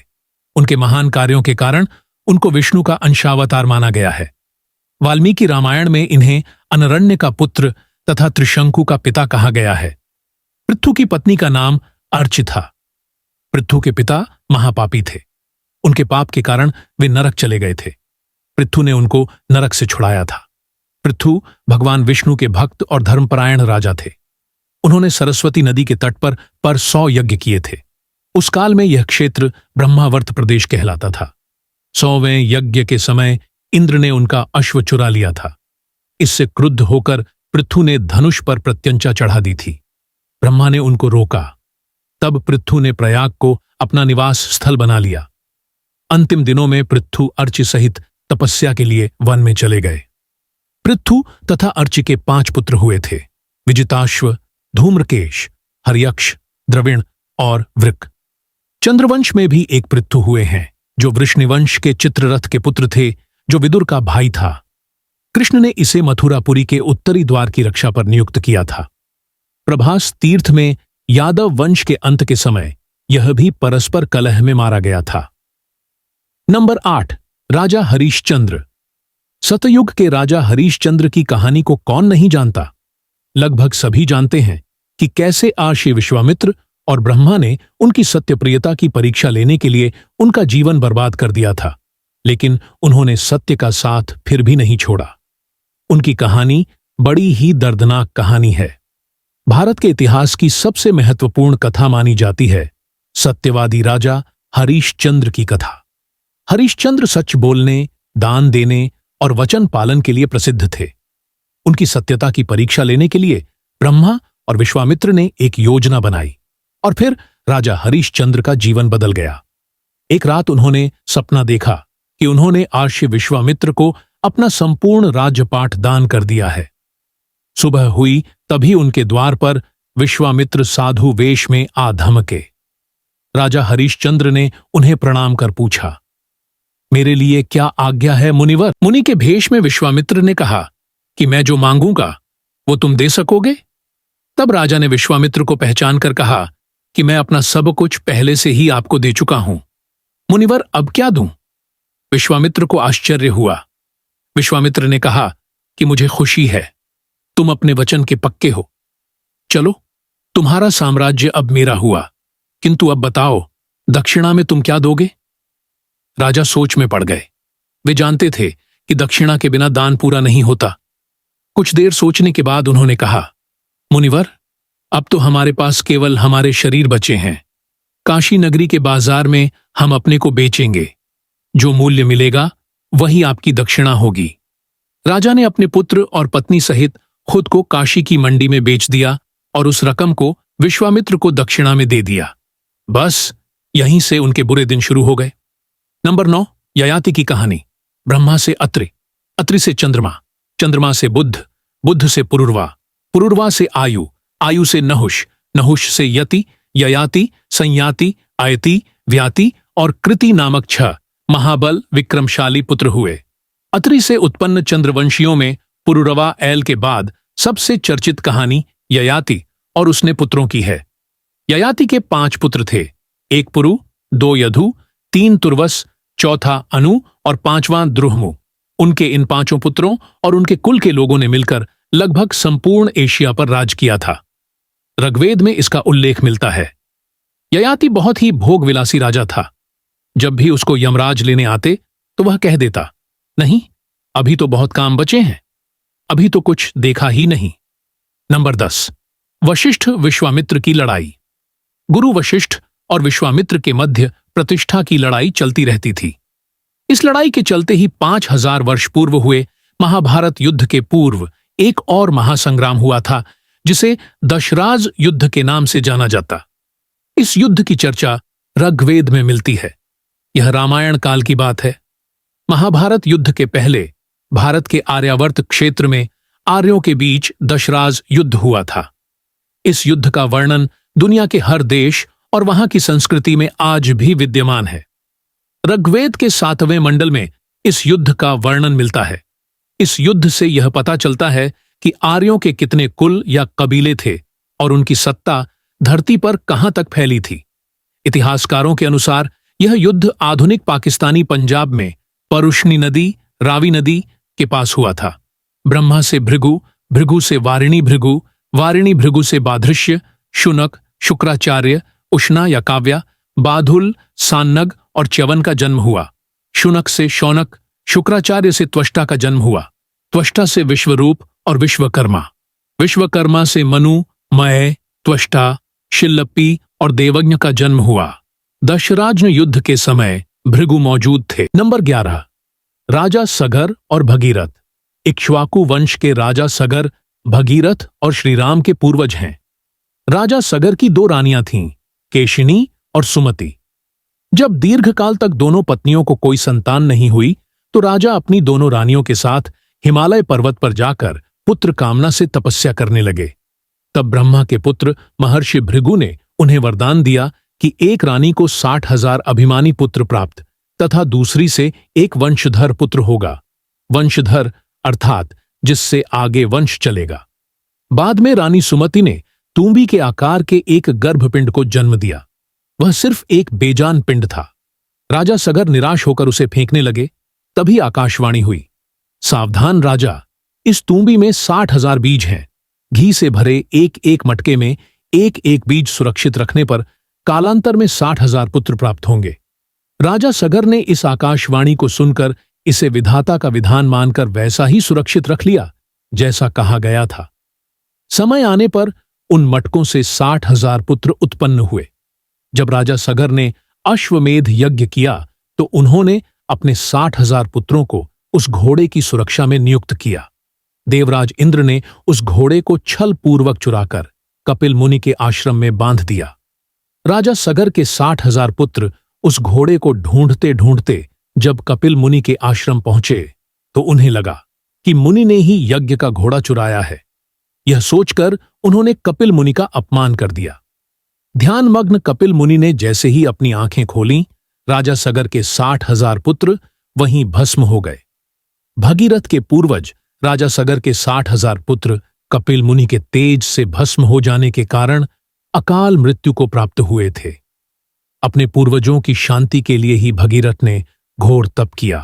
उनके महान कार्यों के कारण उनको विष्णु का अंशावतार माना गया है। वाल्मीकि रामायण में इन्हें अनरण्य का पुत्र तथा त्रिशंकु का पिता कहा गया है। पृथु की पत्नी का नाम अर्ची था। पृथु के पिता महापापी थे। उनके पाप के कारण वे नरक चले गए थे। पृथु ने उनको नरक से छुड़ाया था। पृथु भगवान विष्णु के भक्त और धर्मपरायण राजा थे। उन्होंने सरस्वती नदी के तट पर 100 यज्ञ किए थे। उस काल में यह क्षेत्र ब्रह्मावर्त प्रदेश कहलाता था। 100वें यज्ञ के समय इंद्र ने उनका अश्व चुरा लिया था। इससे क्रुद्ध होकर पृथु ने धनुष पर प्रत्यंचा चढ़ा दी थी। ब्रह्मा ने उनको रोका। तब पृथु ने प्रयाग को अपना निवास स्थल बना लिया। अंतिम दिनों में पृथु अर्ची सहित तपस्या के लिए वन में चले गए। पृथु तथा अर्ची के 5 पुत्र हुए थे: विजिताश्व, धूम्रकेश, हर्यक्ष, द्रविण और वृक। चंद्रवंश में भी एक पृथु हुए हैं, जो वृष्णिवंश के चित्ररथ के पुत्र थे, जो विदुर का भाई था। कृष्ण ने इसे मथुरापुरी के उत्तरी द्वार की रक्षा पर नियुक्त किया था। प्रभास तीर्थ में यादव वंश के अंत के समय यह भी परस्पर कलह में मारा गया था। नंबर 8 राजा हरीशचंद्र। सतयुग के राजा हरीशचंद्र की कहानी को कौन नहीं जानता। लगभग सभी जानते हैं कि कैसे आर्षि विश्वामित्र और ब्रह्मा ने उनकी सत्यप्रियता की परीक्षा लेने के लिए उनका जीवन बर्बाद कर दिया था, लेकिन उन्होंने सत्य का साथ फिर भी नहीं छोड़ा। उनकी कहानी बड़ी ही दर्दनाक कहानी है। भारत के इतिहास की सबसे महत्वपूर्ण कथा मानी जाती है सत्यवादी राजा हरीशचंद्र की कथा। हरीशचंद्र सच बोलने, दान देने और वचन पालन के लिए प्रसिद्ध थे। उनकी सत्यता की परीक्षा लेने के लिए ब्रह्मा और विश्वामित्र ने एक योजना बनाई और फिर राजा हरीशचंद्र का जीवन बदल गया। एक रात उन्होंने सपना देखा कि उन्होंने आर्षि विश्वामित्र को अपना संपूर्ण राज्यपाठ दान कर दिया है। सुबह हुई तभी उनके द्वार पर विश्वामित्र साधु वेश में आ धमके। राजा हरिश्चंद्र ने उन्हें प्रणाम कर पूछा, मेरे लिए क्या आज्ञा है मुनिवर? मुनि के भेष में विश्वामित्र ने कहा कि मैं जो मांगूंगा वो तुम दे सकोगे? तब राजा ने विश्वामित्र को पहचान कर कहा कि मैं अपना सब कुछ पहले से ही आपको दे चुका हूं। मुनिवर, अब क्या दूं? विश्वामित्र को आश्चर्य हुआ। विश्वामित्र ने कहा कि मुझे खुशी है, तुम अपने वचन के पक्के हो। चलो, तुम्हारा साम्राज्य अब मेरा हुआ, किंतु अब बताओ, दक्षिणा में तुम क्या दोगे? राजा सोच में पड़ गए। वे जानते थे कि दक्षिणा के बिना दान पूरा नहीं होता। कुछ देर सोचने के बाद उन्होंने कहा, मुनिवर, अब तो हमारे पास केवल हमारे शरीर बचे हैं। काशी नगरी के बाजार में हम अपने को बेचेंगे। जो मूल्य मिलेगा वही आपकी दक्षिणा होगी। राजा ने अपने पुत्र और पत्नी सहित खुद को काशी की मंडी में बेच दिया और उस रकम को विश्वामित्र को दक्षिणा में दे दिया। बस यहीं से उनके बुरे दिन शुरू हो गए। नंबर 9, ययाति की कहानी। ब्रह्मा से अत्रि, अत्रि से चंद्रमा, चंद्रमा से बुध, बुध से पुरुरवा, पुरुरवा से आयु, आयु से नहुष, नहुष से यति, ययाति, संयाति, आयति, व्याति और कृति नामक 6 महाबल विक्रमशाली पुत्र हुए। अत्रि से उत्पन्न चंद्रवंशियों में पुरुरवा ऐल के बाद सबसे चर्चित कहानी ययाति और उसने पुत्रों की है। ययाति के 5 पुत्र थे, 1 पुरु, 2 यधु, 3 तुर्वस, चौथा अनु और 5वां द्रुहमु। उनके इन 5 पुत्रों और उनके कुल के लोगों ने मिलकर लगभग संपूर्ण एशिया पर राज किया था। ऋग्वेद में इसका उल्लेख मिलता है। ययाति बहुत ही भोगविलासी राजा था। जब भी उसको यमराज लेने आते तो वह कह देता, नहीं, अभी तो बहुत काम बचे हैं, अभी तो कुछ देखा ही नहीं। नंबर 10, वशिष्ठ विश्वामित्र की लड़ाई। गुरु वशिष्ठ और विश्वामित्र के मध्य प्रतिष्ठा की लड़ाई चलती रहती थी। इस लड़ाई के चलते ही 5000 वर्ष पूर्व हुए महाभारत युद्ध के पूर्व एक और महासंग्राम हुआ था, जिसे दशराज युद्ध के नाम से जाना जाता। इस युद्ध की चर्चा ऋग्वेद में मिलती है। यह रामायण काल की बात है। महाभारत युद्ध के पहले भारत के आर्यावर्त क्षेत्र में आर्यों के बीच दशराज युद्ध हुआ था। इस युद्ध का वर्णन दुनिया के हर देश और वहां की संस्कृति में आज भी विद्यमान है। ऋग्वेद के 7वें मंडल में इस युद्ध का वर्णन मिलता है। इस युद्ध से यह पता चलता है कि आर्यों के कितने कुल या कबीले थे और उनकी सत्ता धरती पर कहां तक फैली थी। इतिहासकारों के अनुसार यह युद्ध आधुनिक पाकिस्तानी पंजाब में परुष्णी नदी, रावी नदी के पास हुआ था। ब्रह्मा से भृगु, भृगु से वारिणी भृगु, वारिणी भृगु से बाधृश्य, शुनक, शुक्राचार्य, उष्णा या काव्या, बाधुल, सान्नग और च्यवन का जन्म हुआ। शुनक से शौनक, शुक्राचार्य से त्वष्टा का जन्म हुआ। त्वष्टा से विश्वरूप और विश्वकर्मा, विश्वकर्मा से मनु, मय, त्वष्टा, शिल्लप्पी और देवज्ञ का जन्म हुआ। दशराज युद्ध के समय भृगु मौजूद थे। नंबर 11, राजा सगर और भगीरथ। इक्ष्वाकु वंश के राजा सगर भगीरथ और श्रीराम के पूर्वज हैं। राजा सगर की 2 रानियां थीं, केशिनी और सुमति। जब दीर्घकाल तक दोनों पत्नियों को कोई संतान नहीं हुई तो राजा अपनी दोनों रानियों के साथ हिमालय पर्वत पर जाकर पुत्र कामना से तपस्या करने लगे। तब ब्रह्मा के पुत्र महर्षि भृगु ने उन्हें वरदान दिया कि एक रानी को 60,000 अभिमानी पुत्र प्राप्त तथा दूसरी से एक वंशधर पुत्र होगा। वंशधर अर्थात जिससे आगे वंश चलेगा। बाद में रानी सुमति ने तूंबी के आकार के एक गर्भपिंड को जन्म दिया। वह सिर्फ एक बेजान पिंड था। राजा सगर निराश होकर उसे फेंकने लगे। तभी आकाशवाणी हुई, सावधान राजा, इस तूंबी में 60,000 बीज हैं। घी से भरे एक एक मटके में एक एक बीज सुरक्षित रखने पर कालांतर में 60,000 पुत्र प्राप्त होंगे। राजा सगर ने इस आकाशवाणी को सुनकर इसे विधाता का विधान मानकर वैसा ही सुरक्षित रख लिया जैसा कहा गया था। समय आने पर उन मटकों से 60,000 पुत्र उत्पन्न हुए। जब राजा सगर ने अश्वमेध यज्ञ किया तो उन्होंने अपने 60,000 पुत्रों को उस घोड़े की सुरक्षा में नियुक्त किया। देवराज इंद्र ने उस घोड़े को छल पूर्वक चुराकर कपिल मुनि के आश्रम में बांध दिया। राजा सगर के 60,000 पुत्र उस घोड़े को ढूंढते ढूंढते जब कपिल मुनि के आश्रम पहुंचे तो उन्हें लगा कि मुनि ने ही यज्ञ का घोड़ा चुराया है। यह सोचकर उन्होंने कपिल मुनि का अपमान कर दिया। ध्यानमग्न कपिल मुनि ने जैसे ही अपनी आंखें खोलीं, राजा सगर के 60,000 पुत्र वहीं भस्म हो गए। भगीरथ के पूर्वज राजा सगर के 60,000 पुत्र कपिल मुनि के तेज से भस्म हो जाने के कारण अकाल मृत्यु को प्राप्त हुए थे। अपने पूर्वजों की शांति के लिए ही भगीरथ ने घोर तप किया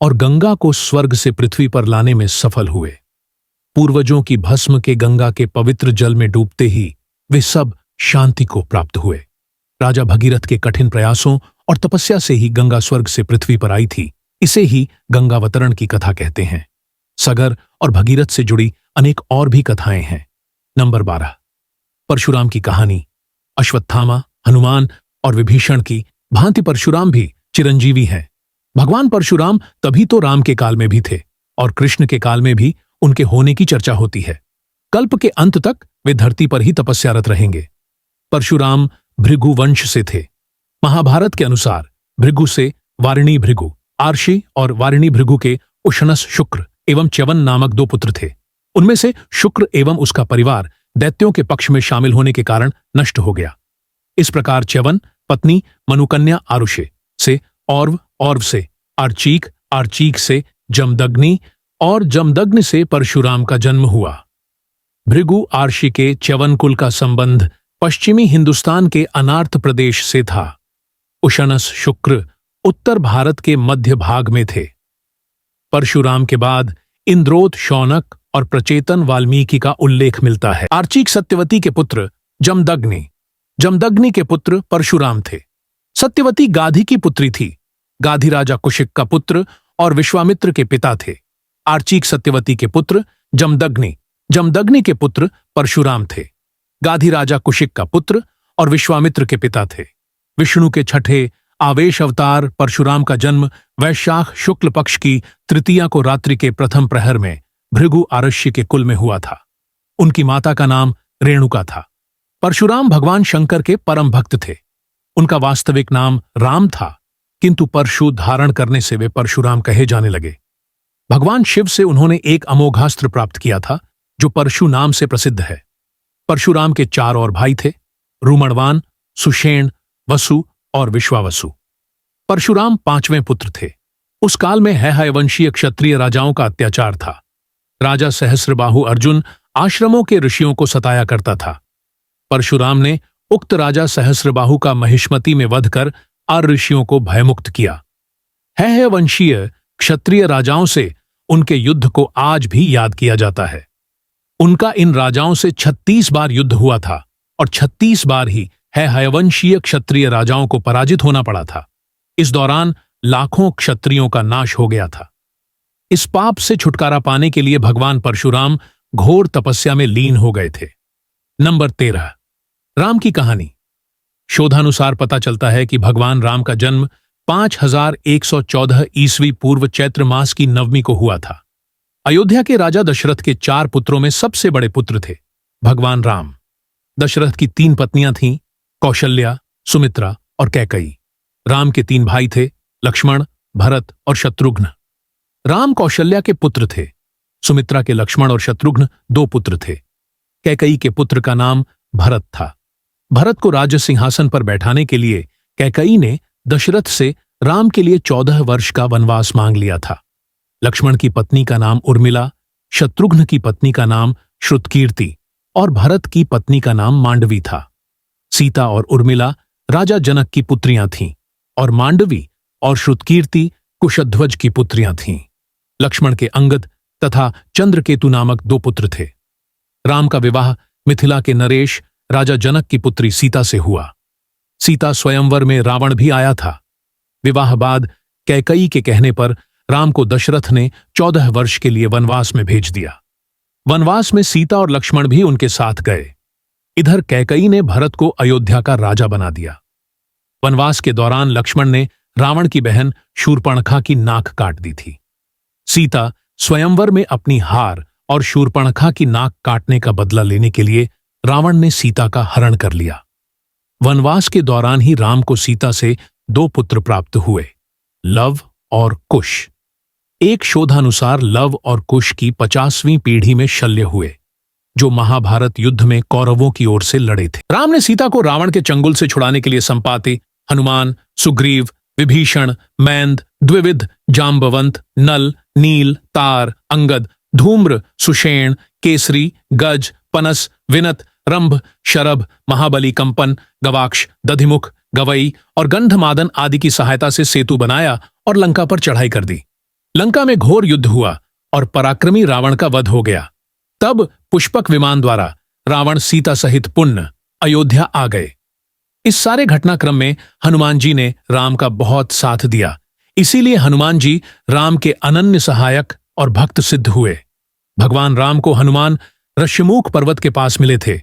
और गंगा को स्वर्ग से पृथ्वी पर लाने में सफल हुए। पूर्वजों की भस्म के गंगा के पवित्र जल में डूबते ही वे सब शांति को प्राप्त हुए। राजा भगीरथ के कठिन प्रयासों और तपस्या से ही गंगा स्वर्ग से पृथ्वी पर आई थी। इसे ही गंगावतरण की कथा कहते हैं। सगर और भगीरथ से जुड़ी अनेक और भी कथाएं हैं। नंबर 12, परशुराम की कहानी। अश्वत्थामा, हनुमान और विभीषण की भांति परशुराम भी चिरंजीवी हैं। भगवान परशुराम तभी तो राम के काल में भी थे और कृष्ण के काल में भी उनके होने की चर्चा होती है। कल्प के अंत तक वे धरती पर ही तपस्यारत रहेंगे। परशुराम भृगु वंश से थे। महाभारत के अनुसार भृगु से वारिणी भृगु, आर्षि और वारिणी भृगु के उशनस शुक्र एवं च्यवन नामक 2 पुत्र थे। उनमें से शुक्र एवं उसका परिवार दैत्यों के पक्ष में शामिल होने के कारण नष्ट हो गया। इस प्रकार च्यवन पत्नी मनुकन्या आरुषे से, और्व से आर्चीक, आर्चीक से जमदग्नि और जमदग्नि से परशुराम का जन्म हुआ। भृगु आर्षि के च्यवन कुल का संबंध पश्चिमी हिंदुस्तान के अनार्थ प्रदेश से था। उशनस शुक्र उत्तर भारत के मध्य भाग में थे। परशुराम के बाद इंद्रोत शौनक और प्रचेतन वाल्मीकि का उल्लेख मिलता है। आर्चीक सत्यवती के पुत्र जमदग्नि, जमदग्नि के पुत्र परशुराम थे। सत्यवती गाधी की पुत्री थी। गाधी राजा कुशिक का पुत्र और विश्वामित्र के पिता थे। आर्चीक सत्यवती के पुत्र जमदग्नि, जमदग्नि के पुत्र परशुराम थे। गाधी राजा कुशिक का पुत्र और विश्वामित्र के पिता थे। विष्णु के छठे आवेश अवतार परशुराम का जन्म वैशाख शुक्ल पक्ष की तृतीया को रात्रि के प्रथम प्रहर में भृगु आरष्य के कुल में हुआ था। उनकी माता का नाम रेणुका था। परशुराम भगवान शंकर के परम भक्त थे। उनका वास्तविक नाम राम था, किंतु परशु धारण करने से वे परशुराम कहे जाने लगे। भगवान शिव से उन्होंने एक अमोघास्त्र प्राप्त किया था जो परशु नाम से प्रसिद्ध है। परशुराम के 4 और भाई थे, रूमणवान, सुषेण, वसु और विश्वावसु। परशुराम 5वें पुत्र थे। उस काल में हैहयवंशीय क्षत्रिय राजाओं का अत्याचार था। राजा सहस्रबाहु अर्जुन आश्रमों के ऋषियों को सताया करता था। परशुराम ने उक्त राजा सहस्रबाहु का महिष्मति में वध कर ऋषियों को भयमुक्त किया। हैहयवंशीय क्षत्रिय राजाओं से उनके युद्ध को आज भी याद किया जाता है। उनका इन राजाओं से 36 बार युद्ध हुआ था और 36 बार ही हैहयवंशीय क्षत्रिय राजाओं को पराजित होना पड़ा था। इस दौरान लाखों क्षत्रियों का नाश हो गया था। इस पाप से छुटकारा पाने के लिए भगवान परशुराम घोर तपस्या में लीन हो गए थे। नंबर 13, राम की कहानी। शोधानुसार पता चलता है कि भगवान राम का जन्म 5114 ईस्वी पूर्व चैत्र मास की नवमी को हुआ था। अयोध्या के राजा दशरथ के 4 पुत्रों में सबसे बड़े पुत्र थे भगवान राम। दशरथ की 3 पत्नियां थीं, कौशल्या, सुमित्रा और कैकई। राम के 3 भाई थे, लक्ष्मण, भरत और शत्रुघ्न। राम कौशल्या के पुत्र थे। सुमित्रा के लक्ष्मण और शत्रुघ्न 2 पुत्र थे। कैकई के पुत्र का नाम भरत था। भरत को राज्य सिंहासन पर बैठाने के लिए कैकई ने दशरथ से राम के लिए 14 वर्ष का वनवास मांग लिया था। लक्ष्मण की पत्नी का नाम उर्मिला, शत्रुघ्न की पत्नी का नाम श्रुतकीर्ति और भरत की पत्नी का नाम मांडवी था। सीता और उर्मिला राजा जनक की पुत्रियां थीं और मांडवी और श्रुतकीर्ति कुशध्वज की पुत्रियां थीं। लक्ष्मण के अंगद तथा चंद्रकेतु नामक 2 पुत्र थे। राम का विवाह मिथिला के नरेश राजा जनक की पुत्री सीता से हुआ। सीता स्वयंवर में रावण भी आया था। विवाह बाद कैकई के कहने पर राम को दशरथ ने 14 वर्ष के लिए वनवास में भेज दिया। वनवास में सीता और लक्ष्मण भी उनके साथ गए। इधर कैकई ने भरत को अयोध्या का राजा बना दिया। वनवास के दौरान लक्ष्मण ने रावण की बहन शूर्पणखा की नाक काट दी थी। सीता स्वयंवर में अपनी हार और शूर्पणखा की नाक काटने का बदला लेने के लिए रावण ने सीता का हरण कर लिया। वनवास के दौरान ही राम को सीता से 2 पुत्र प्राप्त हुए, लव और कुश। एक शोधानुसार लव और कुश की 50वीं पीढ़ी में शल्य हुए। जो महाभारत युद्ध में कौरवों की ओर से लड़े थे। राम ने सीता को रावण के चंगुल से छुड़ाने के लिए संपाति, हनुमान, सुग्रीव, विभीषण, मैंद, द्विविध, जाम्बवंत, नल, नील, तार, अंगद, धूम्र, सुषेण, केसरी, गज, पनस, विनत, रंभ, शरभ, महाबली, कंपन, गवाक्ष, दधिमुख, गवई और गंधमादन आदि की सहायता से सेतु बनाया और लंका पर चढ़ाई कर दी। लंका में घोर युद्ध हुआ और पराक्रमी रावण का वध हो गया। तब पुष्पक विमान द्वारा रावण सीता सहित पुण्य अयोध्या आ गए। इस सारे घटनाक्रम में हनुमान जी ने राम का बहुत साथ दिया। इसीलिए हनुमान जी राम के अनन्य सहायक और भक्त सिद्ध हुए। भगवान राम को हनुमान ऋष्यमुख पर्वत के पास मिले थे।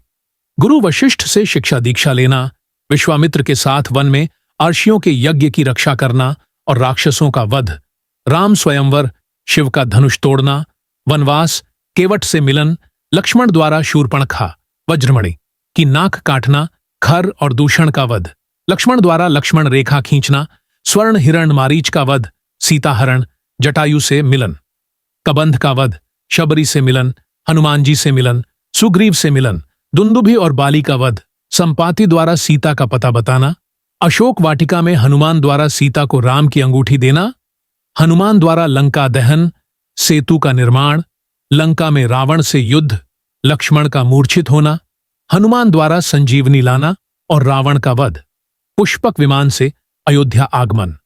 गुरु वशिष्ठ से शिक्षा दीक्षा लेना, विश्वामित्र के साथ वन में अर्षियों के यज्ञ की रक्षा करना और राक्षसों का वध, राम स्वयंवर, शिव का धनुष तोड़ना, वनवास, केवट से मिलन, लक्ष्मण द्वारा शूर्पणखा वज्रमणि की नाक काटना, खर और दूषण का वध, लक्ष्मण द्वारा लक्ष्मण रेखा खींचना, स्वर्ण हिरण मारीच का वध, सीताहरण, जटायु से मिलन, कबंध का वध, शबरी से मिलन, हनुमान जी से मिलन, सुग्रीव से मिलन, दुंदुभि और बाली का वध, संपाति द्वारा सीता का पता बताना, अशोक वाटिका में हनुमान द्वारा सीता को राम की अंगूठी देना, हनुमान द्वारा लंका दहन, सेतु का निर्माण, लंका में रावण से युद्ध, लक्ष्मण का मूर्छित होना, हनुमान द्वारा संजीवनी लाना और रावण का वध, पुष्पक विमान से अयोध्या आगमन।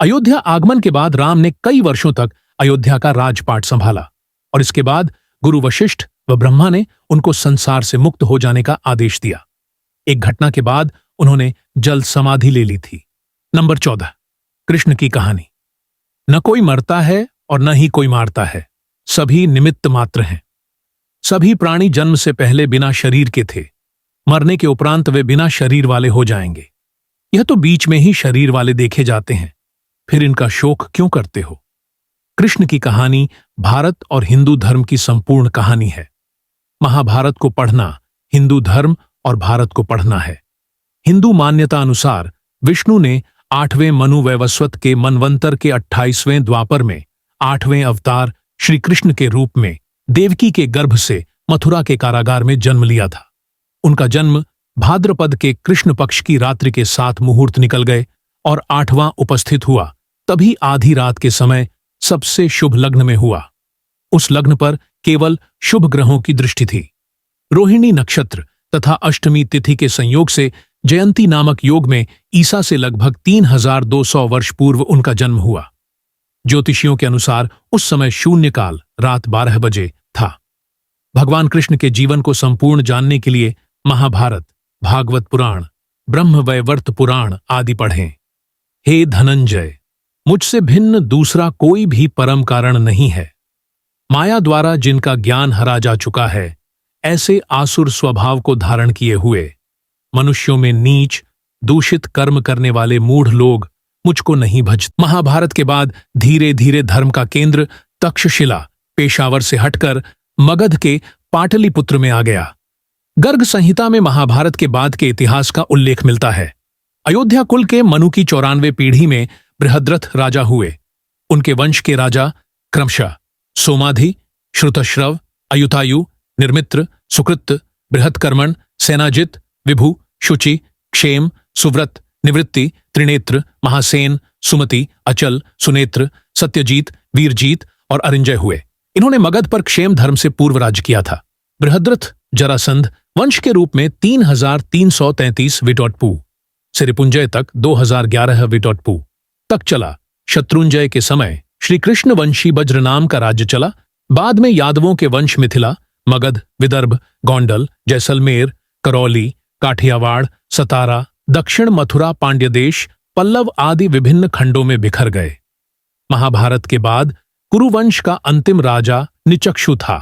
अयोध्या आगमन के बाद राम ने कई वर्षों तक अयोध्या का राजपाट संभाला और इसके बाद गुरु वशिष्ठ व ब्रह्मा ने उनको संसार से मुक्त हो जाने का आदेश दिया। एक घटना के बाद उन्होंने जल समाधि ले ली थी। नंबर 14, कृष्ण की कहानी। न कोई मरता है और न ही कोई मारता है, सभी निमित्त मात्र हैं। सभी प्राणी जन्म से पहले बिना शरीर के थे, मरने के उपरांत वे बिना शरीर वाले हो जाएंगे। यह तो बीच में ही शरीर वाले देखे जाते हैं, फिर इनका शोक क्यों करते हो? कृष्ण की कहानी भारत और हिंदू धर्म की संपूर्ण कहानी है। महाभारत को पढ़ना हिंदू धर्म और भारत को पढ़ना है। हिंदू मान्यता अनुसार विष्णु ने 8वें मनु वैवस्वत के मनवंतर के 28वें द्वापर में 8वें अवतार श्री कृष्ण के रूप में देवकी के गर्भ से मथुरा के कारागार में जन्म लिया था। उनका जन्म भाद्रपद के कृष्ण पक्ष की रात्रि के 7 मुहूर्त निकल गए और 8वां उपस्थित हुआ, तभी आधी रात के समय सबसे शुभ लग्न में हुआ। उस लग्न पर केवल शुभ ग्रहों की दृष्टि थी। रोहिणी नक्षत्र तथा अष्टमी तिथि के संयोग से जयंती नामक योग में ईसा से लगभग 3200 वर्ष पूर्व उनका जन्म हुआ। ज्योतिषियों के अनुसार उस समय शून्यकाल रात 12 बजे था। भगवान कृष्ण के जीवन को संपूर्ण जानने के लिए महाभारत, भागवत पुराण, ब्रह्मवैवर्त पुराण आदि पढ़ें। हे धनंजय, मुझसे भिन्न दूसरा कोई भी परम कारण नहीं है। माया द्वारा जिनका ज्ञान हरा जा चुका है, ऐसे आसुर स्वभाव को धारण किए हुए मनुष्यों में नीच दूषित कर्म करने वाले मूढ़ लोग मुझको नहीं भजते। महाभारत के बाद धीरे धीरे धर्म का केंद्र तक्षशिला पेशावर से हटकर मगध के पाटलिपुत्र में आ गया। गर्ग संहिता में महाभारत के बाद के इतिहास का उल्लेख मिलता है। अयोध्या कुल के मनु की 94 पीढ़ी में बृहद्रथ राजा हुए। उनके वंश के राजा क्रमशः सोमाधि, श्रुतश्रव, अयुतायु, निर्मित्र, सुकृत, बृहत्कर्मण, सेनाजित, विभु, शुचि, क्षेम, सुव्रत, निवृत्ति, त्रिनेत्र, महासेन, सुमति, अचल, सुनेत्र, सत्यजीत, वीरजीत और अरिंजय हुए। इन्होंने मगध पर क्षेम धर्म से पूर्व राज्य किया था। बृहद्रथ जरासंध वंश के रूप में 3333 विटोटपू से रिपुंजय तक 2011 विटोटपू तक चला। शत्रुंजय के समय श्री कृष्ण वंशी वज्र नाम का राज्य चला। बाद में यादवों के वंश मिथिला, मगध, विदर्भ, गोंडल, जैसलमेर, करौली, काठियावाड़, सतारा, दक्षिण मथुरा, पांड्यदेश, पल्लव आदि विभिन्न खंडों में बिखर गए। महाभारत के बाद कुरुवंश का अंतिम राजा निचक्षु था।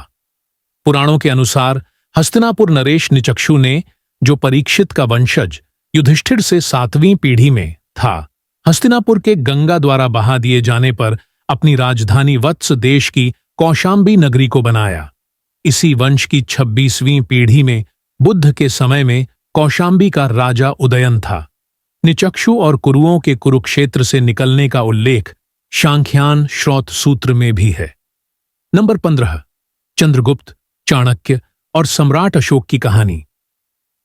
पुराणों के अनुसार हस्तिनापुर नरेश निचक्षु ने, जो परीक्षित का वंशज युधिष्ठिर से 7वीं पीढ़ी में था, हस्तिनापुर के गंगा द्वारा बहा दिए जाने पर अपनी राजधानी वत्स देश की कौशांबी नगरी को बनाया। इसी वंश की 26वीं पीढ़ी में बुद्ध के समय में कौशांबी का राजा उदयन था। निचक्षु और कुरुओं के कुरुक्षेत्र से निकलने का उल्लेख सांख्यान श्रौत सूत्र में भी है। नंबर 15, चंद्रगुप्त, चाणक्य और सम्राट अशोक की कहानी।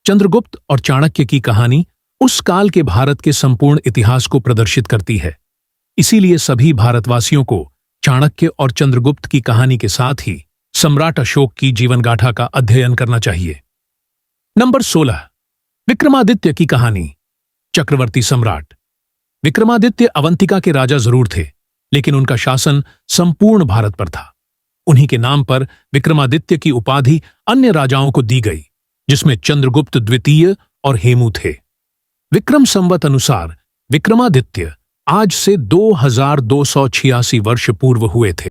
चंद्रगुप्त और चाणक्य की कहानी उस काल के भारत के संपूर्ण इतिहास को प्रदर्शित करती है। इसीलिए सभी भारतवासियों को चाणक्य और चंद्रगुप्त की कहानी के साथ ही सम्राट अशोक की जीवनगाथा का अध्ययन करना चाहिए। नंबर 16, विक्रमादित्य की कहानी। चक्रवर्ती सम्राट विक्रमादित्य अवंतिका के राजा जरूर थे, लेकिन उनका शासन संपूर्ण भारत पर था। उन्हीं के नाम पर विक्रमादित्य की उपाधि अन्य राजाओं को दी गई, जिसमें चंद्रगुप्त द्वितीय और हेमू थे। विक्रम संवत अनुसार विक्रमादित्य आज से 2286 वर्ष पूर्व हुए थे।